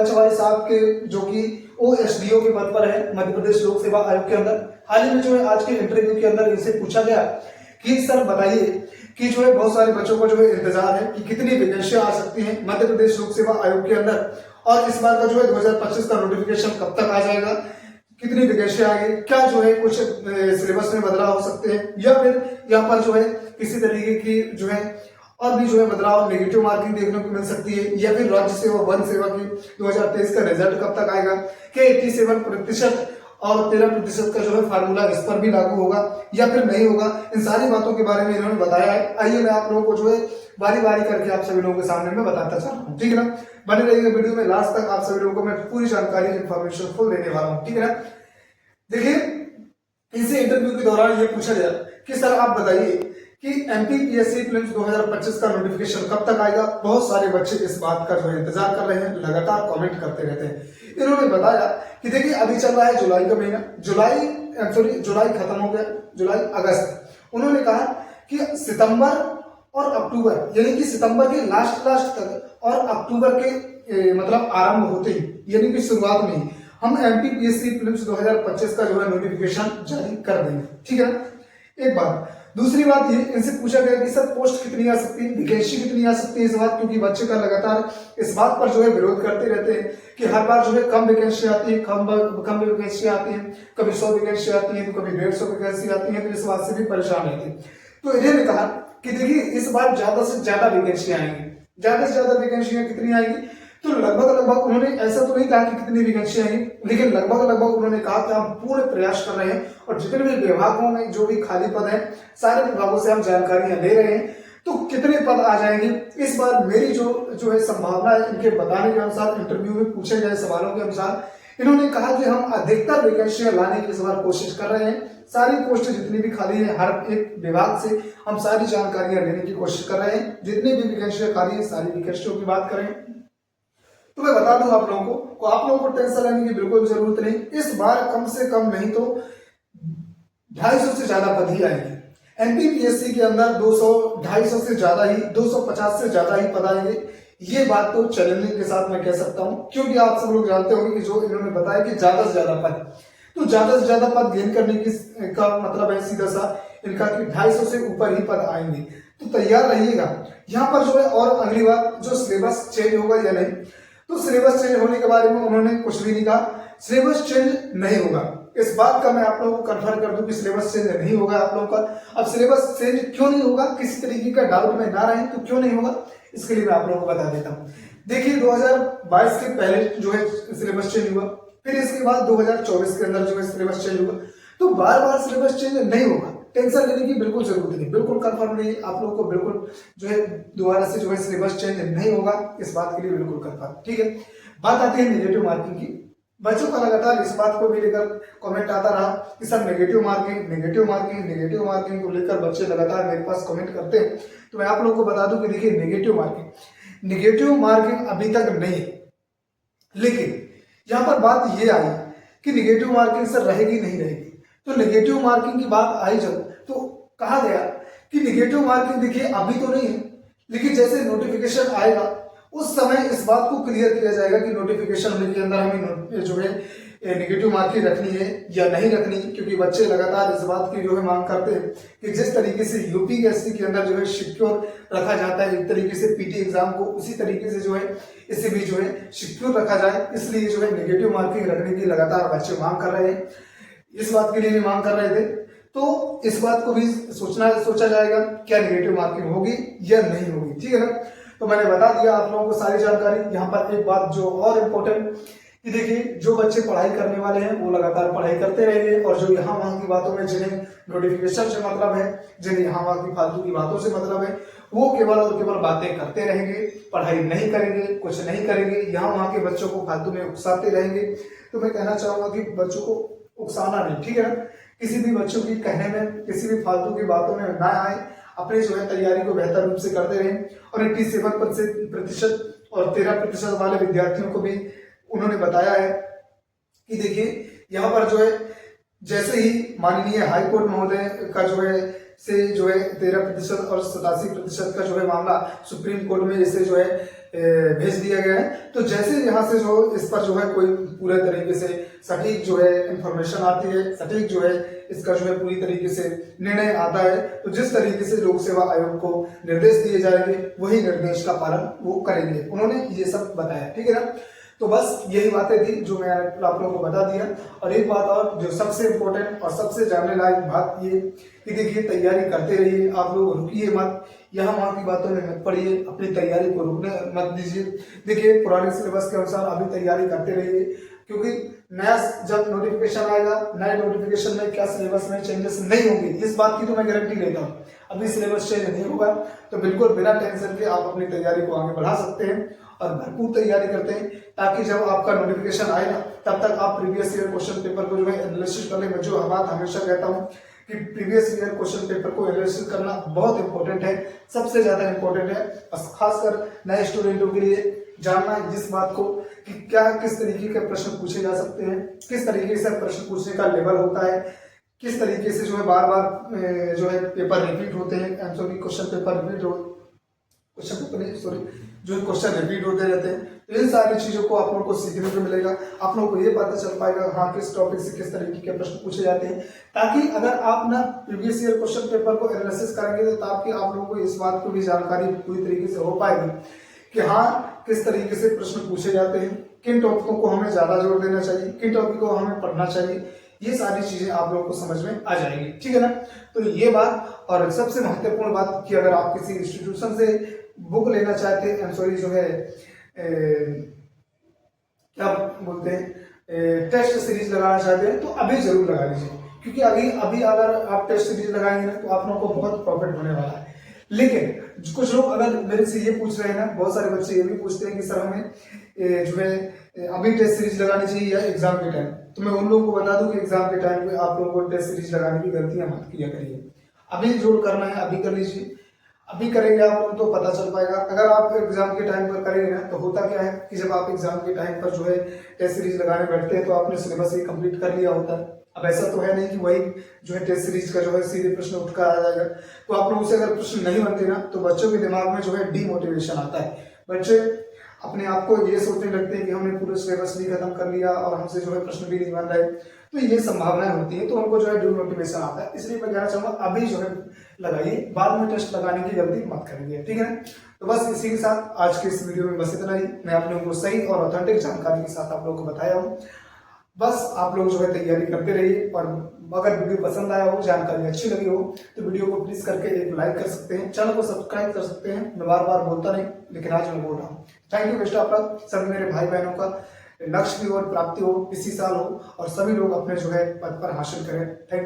चवाई साहब के, जो कि OSDO के पद पर है मध्य प्रदेश लोक सेवा आयोग के अंदर। हाल ही में जो है आज के इंटरव्यू के अंदर इनसे पूछा गया कि सर बताइए कि जो है बहुत सारे बच्चों को जो है इंतजार है कि कितनी वैकेंसियां आ सकती हैं मध्य प्रदेश लोक सेवा आयोग के अंदर, और इस बार का जो है 2025 का नोटिफिकेशन कब तक आ जाएगा, कितनी वैकेंसियां आएगी, क्या जो है कुछ सिलेबस में बदलाव हो सकते हैं, या फिर यहाँ पर जो है किसी तरीके की जो है और भी जो है बदलाव, नेगेटिव मार्किंग देखने को मिल सकती है, या फिर राज्य सेवा वन सेवा की 2023 का रिजल्ट कब तक आएगा, कि 87% और 13% का जो है फार्मूला इस पर भी लागू होगा या फिर नहीं होगा। इन सारी बातों के बारे में इन्होंने बताया है। आइए मैं आप लोगों को जो है बारी बारी करके आप सभी लोगों के सामने में बताता चल रहा हूँ, ठीक है ना। बने रहिएगा वीडियो में लास्ट तक, आप सभी लोगों को मैं पूरी जानकारी इन्फॉर्मेशन फुल देने वाला हूँ, ठीक है ना। देखिए, इनसे इंटरव्यू के दौरान ये पूछा गया कि सर आप बताइए कि MPPSC प्रीलिम्स 2025 का नोटिफिकेशन कब तक आएगा। बहुत सारे बच्चे इस बात का जो है इंतजार कर रहे हैं, लगातार कमेंट करते रहते हैं। इन्होंने बताया कि देखिए अभी चल रहा है जुलाई का महीना, जुलाई खत्म हो गया, जुलाई अगस्त। उन्होंने कहा कि सितंबर और अक्टूबर, यानी कि सितंबर के लास्ट तक और अक्टूबर के मतलब आरंभ होते ही, यानी कि शुरुआत में ही हम MPPSC प्रीलिम्स 2025 का जो है नोटिफिकेशन जारी कर देंगे, ठीक है ना। एक बात। दूसरी बात ये इनसे पूछा गया कि सर पोस्ट कितनी आ सकती है, वैकेंसी कितनी आ सकती है इस बार, क्योंकि बच्चे का लगातार इस बात पर जो है विरोध करते रहते हैं कि हर बार जो है कम वैकेंसी आती है, कम वैकेंसी आती है, कभी 100 वैकेंसी आती है तो कभी 150 वैकेंसी आती है, तो इस बात से भी परेशान रहते हैं। तो इन्होंने कहा कि देखिए इस बार ज्यादा से ज्यादा वैकेंसी आएंगी। ज्यादा से ज्यादा वैकेंसियां कितनी आएंगी, तो लगभग उन्होंने ऐसा तो नहीं कहा कि कितनी वैकेंसी आएंगी, लेकिन लगभग उन्होंने कहा कि हम पूर्ण प्रयास कर रहे हैं और जितने भी विभागों में जो भी खाली पद हैं सारे विभागों से हम जानकारियां ले रहे हैं। तो कितने पद आ जाएंगे इस बार, मेरी जो है संभावना है, इनके बताने के अनुसार, इंटरव्यू में पूछे गए सवालों के अनुसार इन्होंने कहा कि हम अधिकतर वैकेंसियां लाने की इस बार कोशिश कर रहे हैं। सारी पोस्ट जितनी भी खाली है हर एक विभाग से हम सारी जानकारियां लेने की कोशिश कर रहे हैं। जितनी भी वैकेंसियां खाली है सारी वैकेंसियों की बात करें तो मैं बता दूं आप लोगों को टेंशन लेने की बिल्कुल जरूरत नहीं। इस बार कम से कम नहीं तो 250 से ज्यादा पद ही आएंगे। MPPSC के अंदर 200, 250 से ज्यादा ही, 250 से ज्यादा ही पद आएंगे। ये बात तो चैलेंजिंग के साथ मैं कह सकता हूं, क्योंकि आप सब लोग जानते होंगे कि जो इन्होंने बताया कि ज्यादा से ज्यादा पद, तो ज्यादा से ज्यादा पद गेन करने की का मतलब है सीधा सा इनका कि 250 से ऊपर ही पद आएंगे। तो तैयार रहिएगा। यहाँ पर जो है और अगली बात, जो सिलेबस चेंज होगा या नहीं, तो सिलेबस चेंज होने के बारे में उन्होंने कुछ भी नहीं कहा। सिलेबस चेंज नहीं होगा, इस बात का मैं आप लोगों को कंफर्म कर दूं कि सिलेबस चेंज नहीं होगा आप लोगों का। अब सिलेबस चेंज क्यों नहीं होगा, किसी तरीके का डाउट में ना रहे तो क्यों नहीं होगा, इसके लिए मैं आप लोगों को बता देता हूं। देखिए 2022 के पहले जो है सिलेबस चेंज हुआ, फिर इसके बाद 2024 के अंदर जो है सिलेबस चेंज हुआ। तो बार बार सिलेबस चेंज नहीं होगा, टेंशन लेने की बिल्कुल जरूरत नहीं, बिल्कुल कंफर्म नहीं, आप लोगों को बिल्कुल जो है दोबारा से जो है सिलेबस चेंज नहीं होगा, इस बात के लिए बिल्कुल कंफर्म, ठीक है। बात आती है नेगेटिव मार्किंग की। बच्चों का लगातार इस बात को भी लेकर कमेंट आता रहा कि सर नेगेटिव मार्किंग को लेकर बच्चे लगातार मेरे पास कमेंट करते हैं। तो मैं आप लोगों को बता दूं कि देखिए नेगेटिव मार्किंग अभी तक नहीं है, लेकिन यहां पर बात ये आई कि नेगेटिव मार्किंग सर रहेगी नहीं रहेगी। तो नेगेटिव मार्किंग की बात आई जब, तो कहा गया कि नेगेटिव मार्किंग देखिए अभी तो नहीं है, लेकिन जैसे नोटिफिकेशन आएगा उस समय इस बात को क्लियर किया जाएगा कि नोटिफिकेशन होने के अंदर हमें जो है नेगेटिव मार्किंग रखनी है या नहीं रखनी, क्योंकि बच्चे लगातार इस बात की जो है मांग करते हैं कि जिस तरीके से UPSC के अंदर जो है सिक्योर रखा जाता है, एक तरीके से PT एग्जाम को उसी तरीके से जो है इसे भी जो है सिक्योर रखा जाए, इसलिए जो है नेगेटिव मार्किंग रखने की लगातार बच्चे मांग कर रहे हैं। इस बात के लिए भी मांग कर रहे थे, तो इस बात को भी सोचा जाएगा क्या नेगेटिव मार्किंग होगी या नहीं होगी, ठीक है ना। तो मैंने बता दिया आप लोगों को सारी जानकारी। यहाँ पर एक बात जो और इम्पोर्टेंट कि देखिए जो बच्चे पढ़ाई करने वाले हैं वो लगातार पढ़ाई करते रहेंगे, और जो यहाँ वहाँ की बातों में जिन्हें नोटिफिकेशन से मतलब है, जिन्हें यहाँ वहाँ की फालतू की बातों से मतलब है, वो केवल और केवल बातें करते रहेंगे, पढ़ाई नहीं करेंगे, कुछ नहीं करेंगे, यहाँ वहाँ के बच्चों को फालतू में उकसाते रहेंगे। तो मैं कहना चाहूंगा कि बच्चों को उकसाना नहीं, ठीक है ना। किसी भी बच्चों की कहने में, किसी भी फालतू की बातों में ना आए, अपने जो है तैयारी को बेहतर रूप से करते रहें। और 87% और 13% वाले विद्यार्थियों को भी उन्होंने बताया है कि देखिए यहाँ पर जो है जैसे ही माननीय हाईकोर्ट महोदय का जो है से जो है 13% और 87% का जो है मामला सुप्रीम कोर्ट में इसे जो है भेज दिया गया है। तो जैसे यहाँ से जो इस पर जो है कोई पूरे तरीके से सटीक जो है इंफॉर्मेशन आती है, सटीक जो है इसका जो है पूरी तरीके से निर्णय आता है, तो जिस तरीके से लोक सेवा आयोग को निर्देश दिए जाएंगे वही निर्देश का पालन वो करेंगे। उन्होंने ये सब बताया, ठीक है ना। तो बस यही बातें थी जो मैं आप लोगों को बता दिया। और एक बात और जो सबसे इम्पोर्टेंट और सबसे जानने लायक बात ये कि देखिए तैयारी करते रहिए, आप लोग रुकिए मत, यहाँ वहाँ की बातों में मत पड़िए, अपनी तैयारी को रुकने मत दीजिए। देखिए पुराने सिलेबस के अनुसार अभी तैयारी करते रहिए, क्योंकि नया जब नोटिफिकेशन आएगा, नए नोटिफिकेशन में क्या सिलेबस में चेंजेस नहीं होंगे, इस बात की तो मैं गारंटी लेता हूँ। अभी सिलेबस चेंज नहीं होगा, तो बिल्कुल बिना टेंशन के आप अपनी तैयारी को आगे बढ़ा सकते हैं और भरपूर तैयारी करते हैं, ताकि जब आपका नोटिफिकेशन आए ना तब तक आप प्रीवियस ईयर क्वेश्चन पेपर को जो है एनालिसिस कर लें। मैं जो बात हमेशा कहता हूँ कि प्रीवियस ईयर क्वेश्चन पेपर को एनालिसिस करना बहुत इंपॉर्टेंट है, सबसे ज्यादा इंपॉर्टेंट है, खासकर नए स्टूडेंटों के लिए जानना जिस बात को कि क्या किस तरीके के प्रश्न पूछे जा सकते हैं, किस तरीके से प्रश्न पूछने का लेवल होता है, किस तरीके से जो है बार बार जो है पेपर रिपीट होते हैं, क्वेश्चन पेपर रिपीट हो जो क्वेश्चन रिपीट होते रहते हैं। तो इन सारी चीजों को आप लोगों को सीखने को मिलेगा, आप लोगों को ये पता चल पाएगा हाँ किस टॉपिक से किस तरीके के प्रश्न पूछे जाते हैं, ताकि अगर आप ना प्रीवियस ईयर क्वेश्चन पेपर को एनालिसिस करेंगे तो ताकि आप लोगों को इस बात को भी जानकारी पूरी तरीके से हो पाएगी कि हाँ किस तरीके से प्रश्न पूछे जाते हैं, किन टॉपिकों को हमें ज्यादा जोर देना चाहिए, किन टॉपिकों को हमें पढ़ना चाहिए, ये सारी चीजें आप लोगों को समझ में आ जाएगी, ठीक है ना। तो ये बात, और सबसे महत्वपूर्ण बात कि अगर आप किसी इंस्टीट्यूशन से बुक लेना चाहते हैं, जो है क्या बोलते हैं टेस्ट सीरीज लगाना चाहते हैं, तो अभी जरूर लगा लीजिए, क्योंकि अभी अगर आप टेस्ट सीरीज लगाएंगे ना तो आप लोगों को बहुत प्रॉफिट होने वाला है। लेकिन कुछ लोग अगर मेरे से ये पूछ रहे हैं ना, बहुत सारे बच्चे ये भी पूछते हैं कि सर हमें जो है अभी टेस्ट सीरीज लगानी चाहिए या एग्जाम के टाइम, तो मैं उन लोगों को बता दूं कि एग्जाम के टाइम पे आप लोगों को टेस्ट सीरीज लगाने की गलतियां मत किया करिए। अभी जोड़ करना है अभी कर लीजिए, अभी करेंगे आप लोग तो पता चल पाएगा। अगर आप एग्जाम के टाइम पर करेंगे ना तो होता क्या है कि जब आप एग्जाम के टाइम पर जो है टेस्ट सीरीज लगाने बैठते हैं तो आपने सिलेबस ही कंप्लीट कर लिया होता है। अब ऐसा तो है नहीं कि वही जो है टेस्ट सीरीज का जो है सीधे प्रश्न उठकर आ जाएगा, तो आप लोगों से अगर प्रश्न नहीं बनते ना तो बच्चों के दिमाग में जो है डीमोटिवेशन आता है, बच्चे अपने आप को ये सोचने लगते हैं कि हमने पूरा सिलेबस भी खत्म कर लिया और हमसे जो है प्रश्न भी नहीं बन रहे, तो ये संभावनाएं होती है, तो उनको जो है डीमोटिवेशन आता है। इसलिए मैं कहना चाहूंगा अभी जो है लगाइए, बाद में टेस्ट लगाने की गलती मत करेंगे, ठीक है ना। तो बस इसी के साथ आज के इस वीडियो में बस इतना ही। मैं आप लोगों को सही और ऑथेंटिक जानकारी के साथ आप लोगों को बताया हूँ। बस आप लोग जो है तैयारी करते रहिए, और अगर वीडियो पसंद आया हो, जानकारी अच्छी लगी हो, तो वीडियो को प्लीज करके एक लाइक कर सकते हैं, चैनल को सब्सक्राइब कर सकते हैं। मैं बार बार बोलता नहीं, लेकिन आज मैं बोल रहा हूँ। Thank you best of luck. सभी मेरे भाई बहनों का लक्ष्य की ओर प्राप्ति हो, इसी साल हो, और सभी लोग अपने जो है पद पर हासिल करें। थैंक